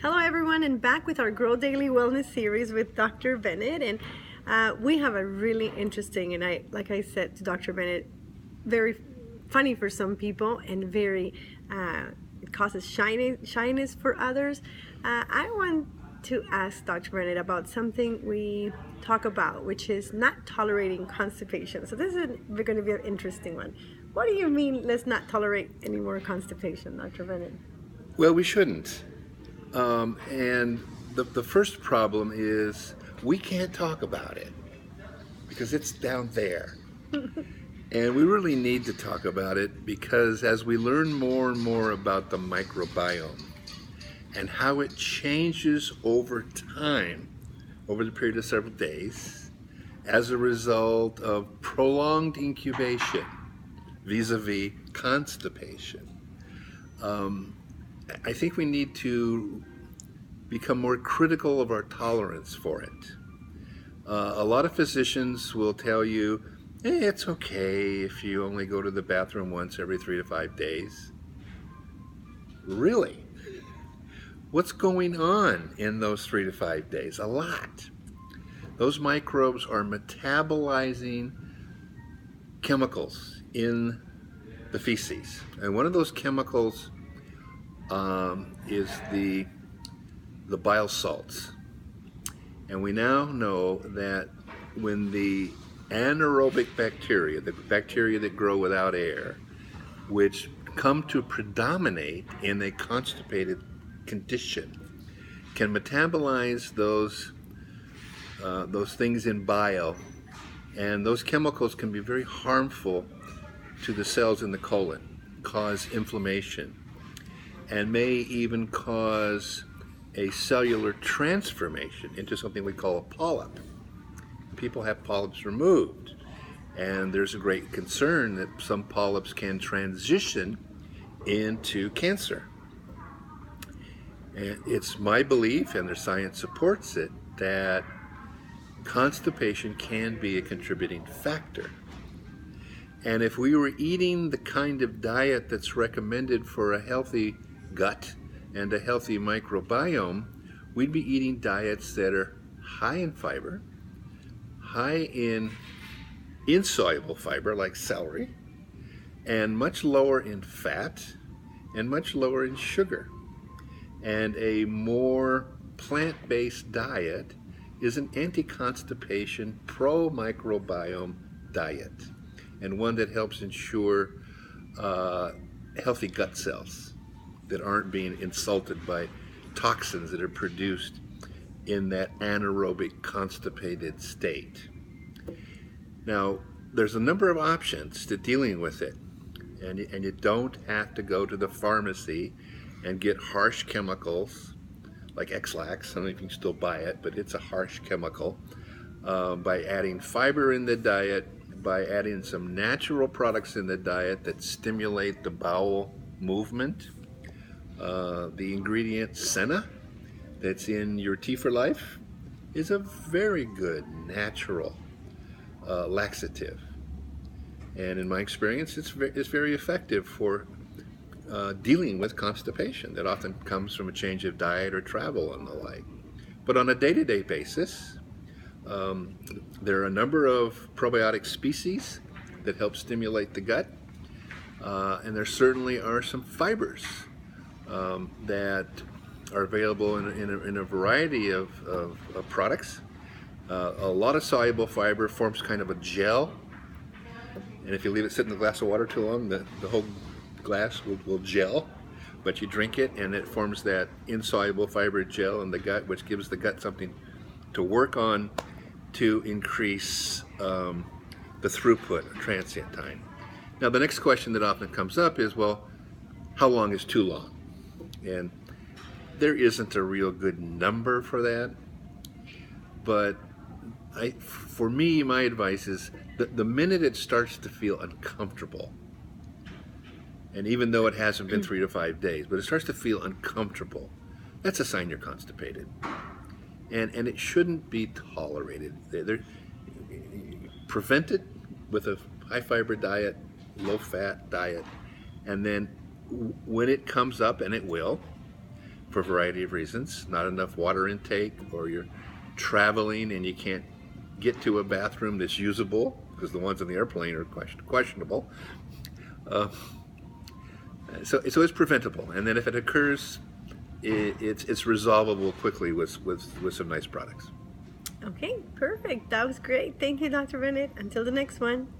Hello everyone, and back with our Grow Daily Wellness series with Dr. Bennett. And we have a really interesting, and like I said to Dr. Bennett, very funny for some people and very, it causes shyness for others. I want to ask Dr. Bennett about something we talk about, which is not tolerating constipation. So this is going to be an interesting one. What do you mean, let's not tolerate any more constipation, Dr. Bennett? Well, we shouldn't. And the first problem is we can't talk about it because it's down there. And we really need to talk about it because as we learn more and more about the microbiome and how it changes over time, over the period of several days, as a result of prolonged incubation vis-a-vis constipation, I think we need to become more critical of our tolerance for it. A lot of physicians will tell you, it's okay if you only go to the bathroom once every 3 to 5 days. Really? What's going on in those 3 to 5 days? A lot. Those microbes are metabolizing chemicals in the feces. And one of those chemicals is the bile salts. And we now know that when the anaerobic bacteria, the bacteria that grow without air, which come to predominate in a constipated condition, can metabolize those things in bile, and those chemicals can be very harmful to the cells in the colon, cause inflammation, and may even cause a cellular transformation into something we call a polyp. People have polyps removed, and there's a great concern that some polyps can transition into cancer. And it's my belief, and the science supports it, that constipation can be a contributing factor. And if we were eating the kind of diet that's recommended for a healthy gut and a healthy microbiome, we'd be eating diets that are high in fiber, high in insoluble fiber like celery, and much lower in fat, and much lower in sugar. And a more plant-based diet is an anti-constipation, pro-microbiome diet, and one that helps ensure healthy gut cells that aren't being insulted by toxins that are produced in that anaerobic constipated state. Now, there's a number of options to dealing with it, and you don't have to go to the pharmacy and get harsh chemicals like X-Lax. I don't know if you can still buy it, but it's a harsh chemical. By adding fiber in the diet, by adding some natural products in the diet that stimulate the bowel movement. The ingredient senna that's in your Tea for Life is a very good natural laxative, and in my experience it's very effective for dealing with constipation that often comes from a change of diet or travel and the like. But on a day-to-day basis, there are a number of probiotic species that help stimulate the gut, and there certainly are some fibers that are available in a variety of products. A lot of soluble fiber forms kind of a gel, and if you leave it sit in a glass of water too long, the whole glass will gel. But you drink it and it forms that insoluble fiber gel in the gut, which gives the gut something to work on to increase the throughput or transient time. Now the next question that often comes up is, well, how long is too long? And there isn't a real good number for that, but for me, my advice is that the minute it starts to feel uncomfortable, and even though it hasn't been 3 to 5 days, but it starts to feel uncomfortable, that's a sign you're constipated. And it shouldn't be tolerated. Prevent it with a high fiber diet, low fat diet, and then when it comes up, and it will, for a variety of reasons, not enough water intake, or you're traveling and you can't get to a bathroom that's usable because the ones on the airplane are questionable. Uh, so it's preventable, and then if it occurs, it's resolvable quickly with some nice products. Okay, perfect. That was great. Thank you, Dr. Bennett. Until the next one.